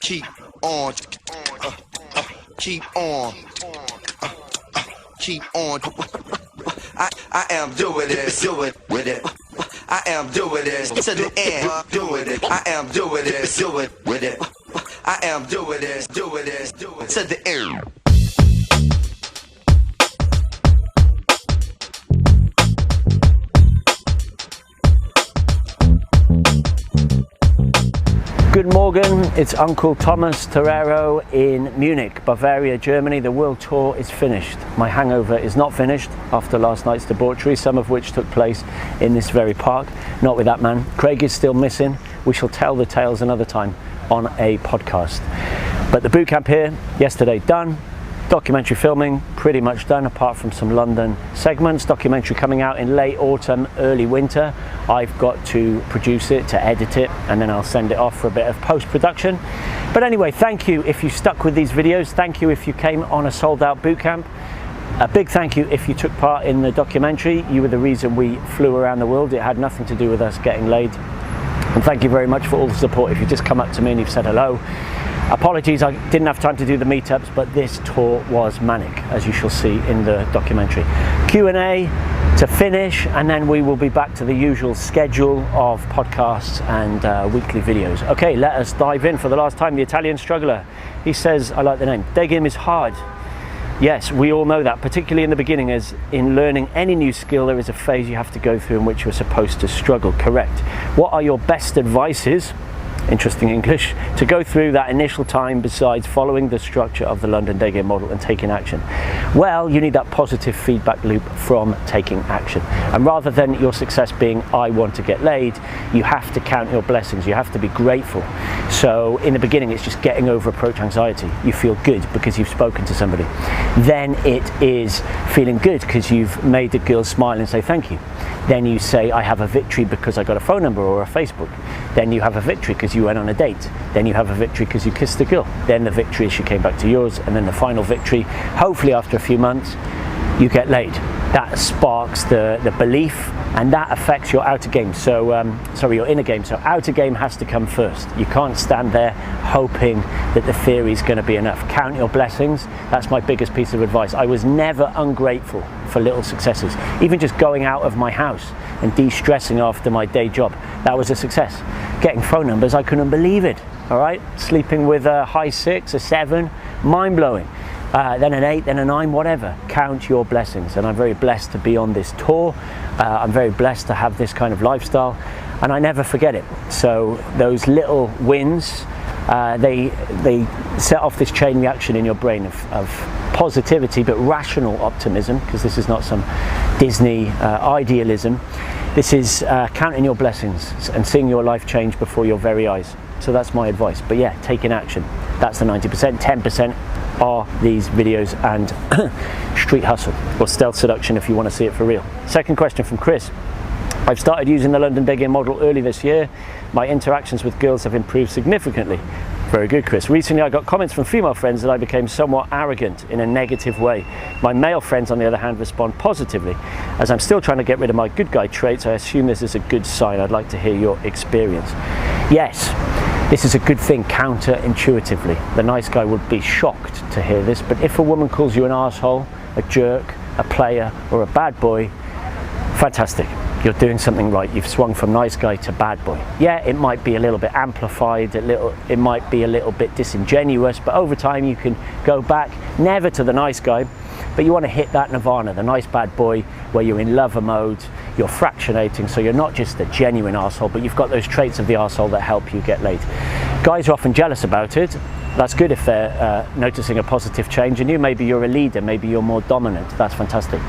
keep on, keep on, keep on. I am doing this, do it with it. I am doing this to the end, doing it. I am doing this, do it with it. I am doing this, doing this, doing it to the end. Good morning, it's Uncle Thomas Torero in Munich, Bavaria, Germany. The world tour is finished. My hangover is not finished after last night's debauchery, some of which took place in this very park. Not with that man. Craig is still missing. We shall tell the tales another time on a podcast. But the boot camp here, yesterday done. Documentary filming pretty much done, apart from some London segments. Documentary coming out in late autumn, early winter. I've got to produce it, to edit it, and then I'll send it off for a bit of post-production. But anyway, thank you if you stuck with these videos. Thank you if you came on a sold-out boot camp. A big thank you if you took part in the documentary. You were the reason we flew around the world. It had nothing to do with us getting laid. And thank you very much for all the support. If you just come up to me and you've said hello. Apologies, I didn't have time to do the meetups, but this tour was manic, as you shall see in the documentary. Q&A to finish, and then we will be back to the usual schedule of podcasts and weekly videos. Okay, let us dive in. For the last time, the Italian struggler. He says, I like the name, Degim is hard. Yes, we all know that, particularly in the beginning, as in learning any new skill, there is a phase you have to go through in which you're supposed to struggle. Correct. What are your best advices? Interesting English, to go through that initial time besides following the structure of the London Day Game model and taking action? Well, you need that positive feedback loop from taking action. And rather than your success being, I want to get laid, you have to count your blessings. You have to be grateful. So in the beginning, it's just getting over approach anxiety. You feel good because you've spoken to somebody. Then it is feeling good because you've made the girl smile and say thank you. Then you say, I have a victory because I got a phone number or a Facebook. Then you have a victory because you went on a date. Then you have a victory because you kissed a girl. Then the victory is she came back to yours. And then the final victory, hopefully after a few months, you get laid. That sparks the belief, and that affects your outer game. So, your inner game. So outer game has to come first. You can't stand there hoping that the theory is going to be enough. Count your blessings. That's my biggest piece of advice. I was never ungrateful for little successes. Even just going out of my house and de-stressing after my day job, that was a success. Getting phone numbers, I couldn't believe it. All right, sleeping with a high 6, a 7, mind-blowing. Then an 8, then a 9, whatever. Count your blessings. And I'm very blessed to be on this tour. I'm very blessed to have this kind of lifestyle, and I never forget it. So those little wins, they set off this chain reaction in your brain of positivity, but rational optimism, because this is not some Disney idealism. This is counting your blessings and seeing your life change before your very eyes. So that's my advice. But yeah, taking action. That's the 90%. 10% are these videos and street hustle, or stealth seduction if you want to see it for real. Second question from Chris. I've started using the London Day Game model early this year. My interactions with girls have improved significantly. Very good, Chris. Recently I got comments from female friends that I became somewhat arrogant in a negative way. My male friends, on the other hand, respond positively. As I'm still trying to get rid of my good guy traits, I assume this is a good sign. I'd like to hear your experience. Yes, this is a good thing counterintuitively. The nice guy would be shocked to hear this, but if a woman calls you an arsehole, a jerk, a player, or a bad boy, fantastic. You're doing something right. You've swung from nice guy to bad boy. Yeah, it might be a little bit amplified, it might be a little bit disingenuous, but over time you can go back, never to the nice guy, but you want to hit that nirvana, the nice bad boy, where you're in lover mode, you're fractionating, so you're not just a genuine arsehole, but you've got those traits of the arsehole that help you get laid. Guys are often jealous about it. That's good if they're noticing a positive change in you. Maybe you're a leader, maybe you're more dominant. That's fantastic.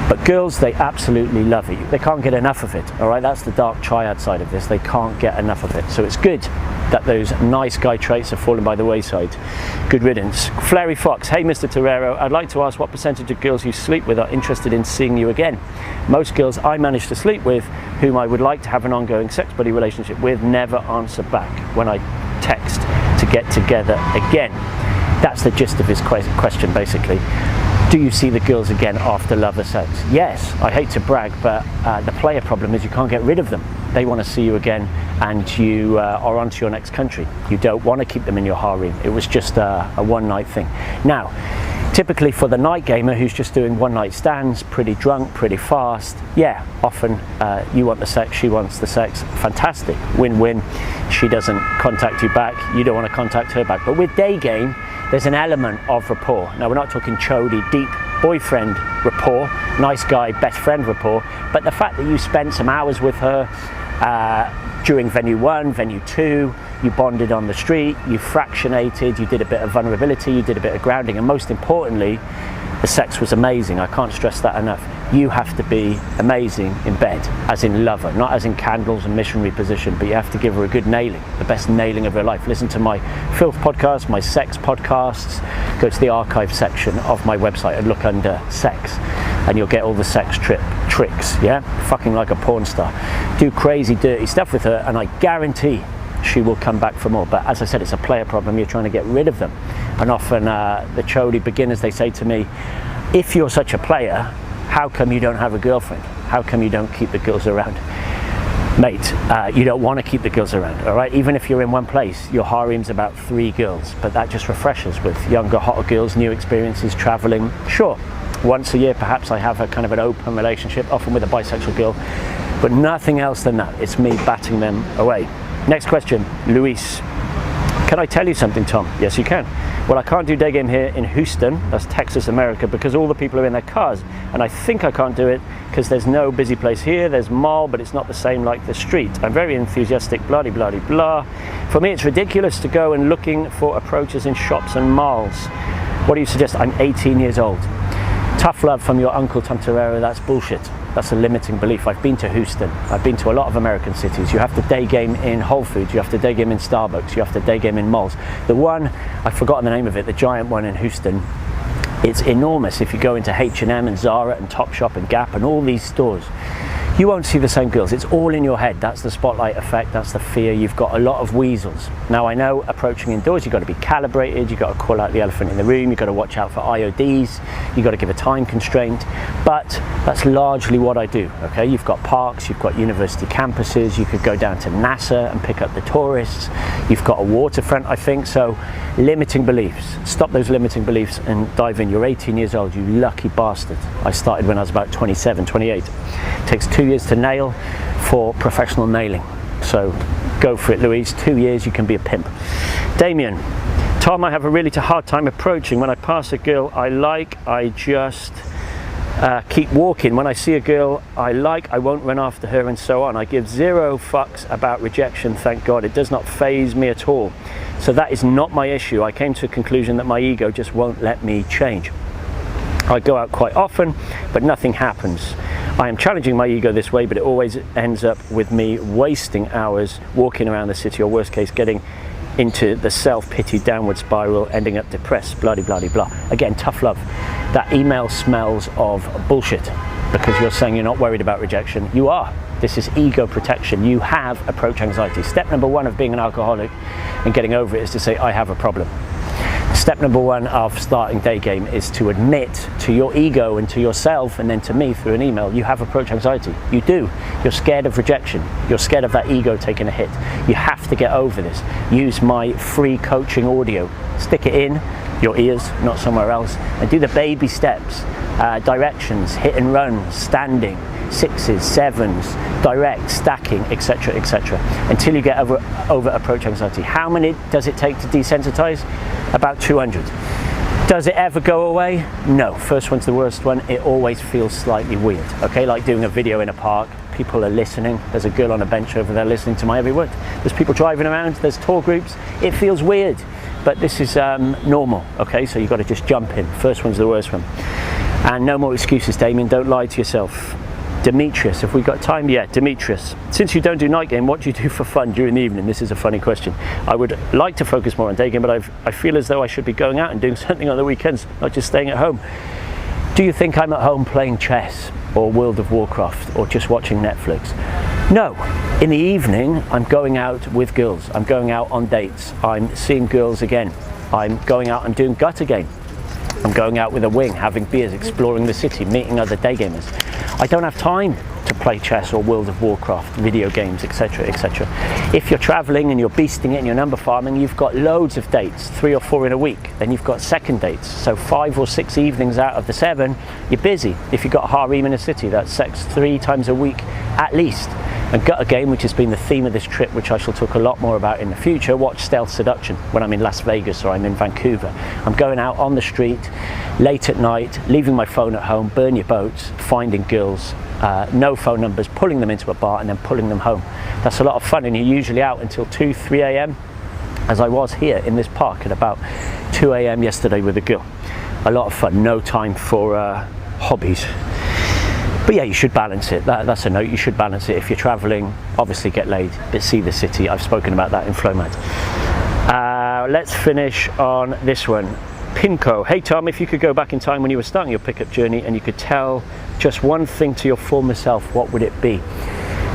But girls, they absolutely love it. They can't get enough of it, all right? That's the dark triad side of this. They can't get enough of it. So it's good that those nice guy traits have fallen by the wayside. Good riddance. Flary Fox, hey Mr. Torero, I'd like to ask what percentage of girls you sleep with are interested in seeing you again? Most girls I manage to sleep with, whom I would like to have an ongoing sex buddy relationship with, never answer back when I text to get together again. That's the gist of his question, basically. Do you see the girls again after love or sex? Yes, I hate to brag, but the player problem is you can't get rid of them. They want to see you again, and you are on to your next country. You don't want to keep them in your harem. It was just a one-night thing. Now, typically for the night gamer who's just doing one-night stands, pretty drunk, pretty fast, yeah, often you want the sex, she wants the sex, fantastic, win-win. She doesn't contact you back, you don't want to contact her back. But with day game, there's an element of rapport. Now, we're not talking chody, deep boyfriend rapport, nice guy, best friend rapport, but the fact that you spent some hours with her during venue 1, venue 2, you bonded on the street, you fractionated, you did a bit of vulnerability, you did a bit of grounding, and most importantly, the sex was amazing. I can't stress that enough. You have to be amazing in bed, as in lover, not as in candles and missionary position, but you have to give her a good nailing, the best nailing of her life. Listen to my filth podcast, my sex podcasts, go to the archive section of my website and look under sex, and you'll get all the sex tricks, yeah? Fucking like a porn star. Do crazy, dirty stuff with her, and I guarantee she will come back for more. But as I said, it's a player problem. You're trying to get rid of them. And often the chody beginners, they say to me, if you're such a player, how come you don't have a girlfriend? How come you don't keep the girls around? Mate, you don't want to keep the girls around, all right? Even if you're in one place, your harem's about 3 girls, but that just refreshes with younger, hotter girls, new experiences, traveling. Sure, once a year perhaps I have a kind of an open relationship, often with a bisexual girl, but nothing else than that. It's me batting them away. Next question, Luis. Can I tell you something, Tom? Yes, you can. Well, I can't do day game here in Houston, that's Texas, America, because all the people are in their cars. And I think I can't do it because there's no busy place here. There's mall, but it's not the same like the street. I'm very enthusiastic, blah, blah, blah, blah. For me, it's ridiculous to go and looking for approaches in shops and malls. What do you suggest? I'm 18 years old. Tough love from your uncle, Tom Torero, that's bullshit. That's a limiting belief. I've been to Houston. I've been to a lot of American cities. You have to day game in Whole Foods. You have to day game in Starbucks. You have to day game in malls. The one, I've forgotten the name of it, the giant one in Houston, it's enormous. If you go into H&M and Zara and Topshop and Gap and all these stores, you won't see the same girls. It's all in your head. That's the spotlight effect. That's the fear. You've got a lot of weasels. Now, I know approaching indoors, you've got to be calibrated. You've got to call out the elephant in the room. You've got to watch out for IODs. You've got to give a time constraint. But that's largely what I do, okay? You've got parks, you've got university campuses. You could go down to NASA and pick up the tourists. You've got a waterfront, I think. So limiting beliefs. Stop those limiting beliefs and dive in. You're 18 years old, you lucky bastard. I started when I was about 27, 28. It takes 2 years to nail for professional nailing. So go for it, Louise. 2 years, you can be a pimp. Damien, Tom, I have a really hard time approaching. When I pass a girl I like, I just keep walking. When I see a girl I like, I won't run after her, and so on. I give 0 fucks about rejection, thank God. It does not faze me at all. So that is not my issue. I came to a conclusion that my ego just won't let me change. I go out quite often, but nothing happens. I am challenging my ego this way, but it always ends up with me wasting hours walking around the city, or worst case, getting into the self-pity downward spiral, ending up depressed, blah, blah, blah, blah. Again, tough love. That email smells of bullshit, because you're saying you're not worried about rejection. You are. This is ego protection. You have approach anxiety. Step number 1 of being an alcoholic and getting over it is to say, I have a problem. Step number 1 of starting day game is to admit to your ego and to yourself, and then to me through an email, you have approach anxiety. You do. You're scared of rejection. You're scared of that ego taking a hit. You have to get over this. Use my free coaching audio. Stick it in your ears, not somewhere else, and do the baby steps, directions, hit and run, standing, 6s, 7s, direct, stacking, etc., etc., until you get over approach anxiety. How many does it take to desensitize? About 200. Does it ever go away? No. First one's the worst one. It always feels slightly weird, okay? Like doing a video in a park. People are listening. There's a girl on a bench over there listening to my every word. There's people driving around. There's tour groups. It feels weird, but this is normal, okay? So you've got to just jump in. First one's the worst one. And no more excuses, Damien. Don't lie to yourself. Demetrius, if we've got time, yeah, Demetrius. Since you don't do night game, what do you do for fun during the evening? This is a funny question. I would like to focus more on day game, but I feel as though I should be going out and doing something on the weekends, not just staying at home. Do you think I'm at home playing chess or World of Warcraft or just watching Netflix? No. In the evening, I'm going out with girls. I'm going out on dates. I'm seeing girls again. I'm going out and doing gutter game. I'm going out with a wing, having beers, exploring the city, meeting other day gamers. I don't have time to to play chess or World of Warcraft, video games, etc, etc. If you're traveling and you're beasting it and you're number farming, you've got loads of dates, 3 or 4 in a week. Then you've got second dates, so 5 or 6 evenings out of the 7 you're busy. If you've got a harem in a city, that's sex 3 times a week at least. And gut again, which has been the theme of this trip, which I shall talk a lot more about in the future, watch Stealth Seduction when I'm in Las Vegas or I'm in Vancouver. I'm going out on the street late at night, leaving my phone at home, burn your boats, finding girls, no phone numbers, pulling them into a bar and then pulling them home. That's a lot of fun, and you're usually out until 2, 3 a.m, as I was here in this park at about 2 a.m. yesterday with a girl. A lot of fun, no time for hobbies. But yeah, you should balance it. That's a note. You should balance it. If you're traveling, obviously get laid, but see the city. I've spoken about that in Flowmad. Let's finish on this one. Pinko. Hey Tom, if you could go back in time when you were starting your pickup journey and you could tell just one thing to your former self, what would it be?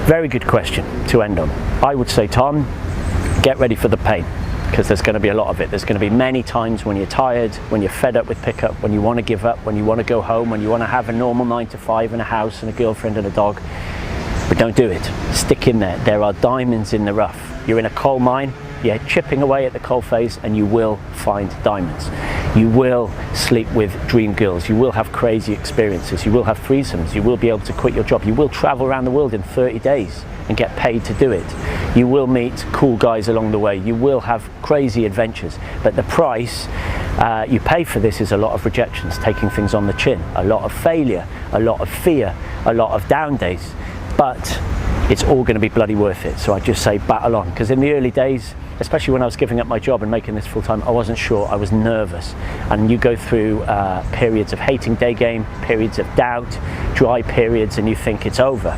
Very good question to end on. I would say, Tom, get ready for the pain, because there's going to be a lot of it. There's going to be many times when you're tired, when you're fed up with pickup, when you want to give up, when you want to go home, when you want to have a normal 9 to 5 and a house and a girlfriend and a dog. But don't do it. Stick in there. There are diamonds in the rough. You're in a coal mine, you're chipping away at the coal face, and you will find diamonds. You will sleep with dream girls. You will have crazy experiences. You will have threesomes. You will be able to quit your job. You will travel around the world in 30 days and get paid to do it. You will meet cool guys along the way. You will have crazy adventures. But the price you pay for this is a lot of rejections, taking things on the chin, a lot of failure, a lot of fear, a lot of down days. But it's all going to be bloody worth it. So I just say battle on, because in the early days, especially when I was giving up my job and making this full time, I wasn't sure, I was nervous. And you go through periods of hating day game, periods of doubt, dry periods, and you think it's over.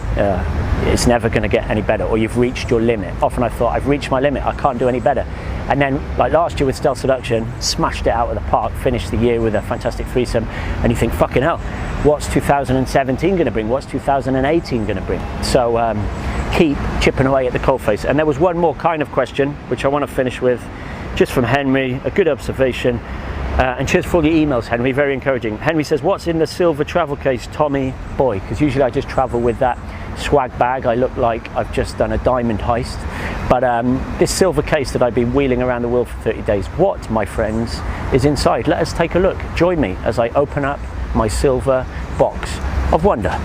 It's never going to get any better, or you've reached your limit. Often I thought, I've reached my limit, I can't do any better. And then, like last year with Stealth Seduction, smashed it out of the park, finished the year with a fantastic threesome, and you think, fucking hell, what's 2017 going to bring? What's 2018 going to bring? So keep chipping away at the coalface. And there was one more kind of question, which I want to finish with, just from Henry, a good observation. And cheers for all your emails, Henry, very encouraging. Henry says, what's in the silver travel case, Tommy boy? Because usually I just travel with that swag bag. I look like I've just done a diamond heist. But this silver case that I've been wheeling around the world for 30 days, what, my friends, is inside? Let us take a look. Join me as I open up my silver box of wonder.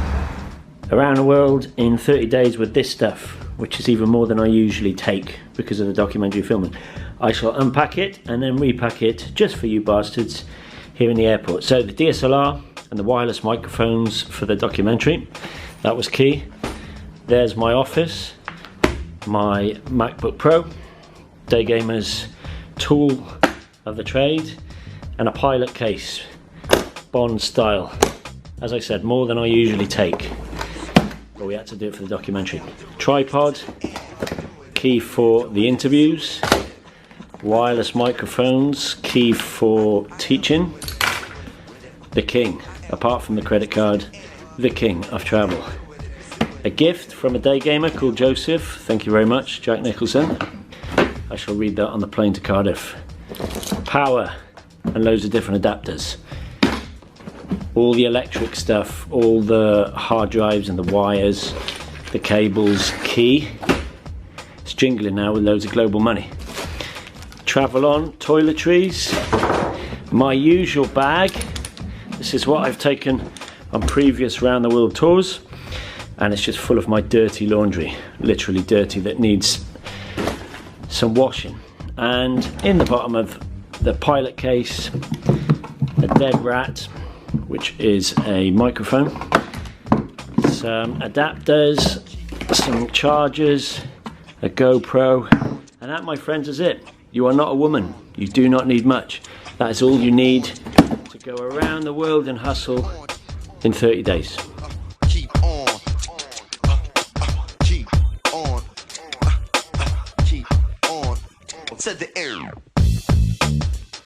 Around the world in 30 days with this stuff, which is even more than I usually take because of the documentary filming. I shall unpack it and then repack it just for you bastards here in the airport. So the DSLR and the wireless microphones for the documentary, that was key. There's my office, my MacBook Pro, Day Gamer's tool of the trade, and a pilot case, Bond style. As I said, more than I usually take, but we had to do it for the documentary. Tripod, key for the interviews. Wireless microphones, key for teaching. The king, apart from the credit card, the king of travel. A gift from a day gamer called Joseph, thank you very much, Jack Nicholson. I shall read that on the plane to Cardiff. Power and loads of different adapters. All the electric stuff, all the hard drives and the wires, the cables, key. It's jingling now with loads of global money. Travel on, toiletries, my usual bag. This is what I've taken on previous round the world tours, and it's just full of my dirty laundry, literally dirty, that needs some washing. And in the bottom of the pilot case, a dead rat, which is a microphone, some adapters, some chargers, a GoPro, and that, my friends, is it. You are not a woman. You do not need much. That is all you need to go around the world and hustle in 30 days. Keep on. Keep on. Keep on. Said the air.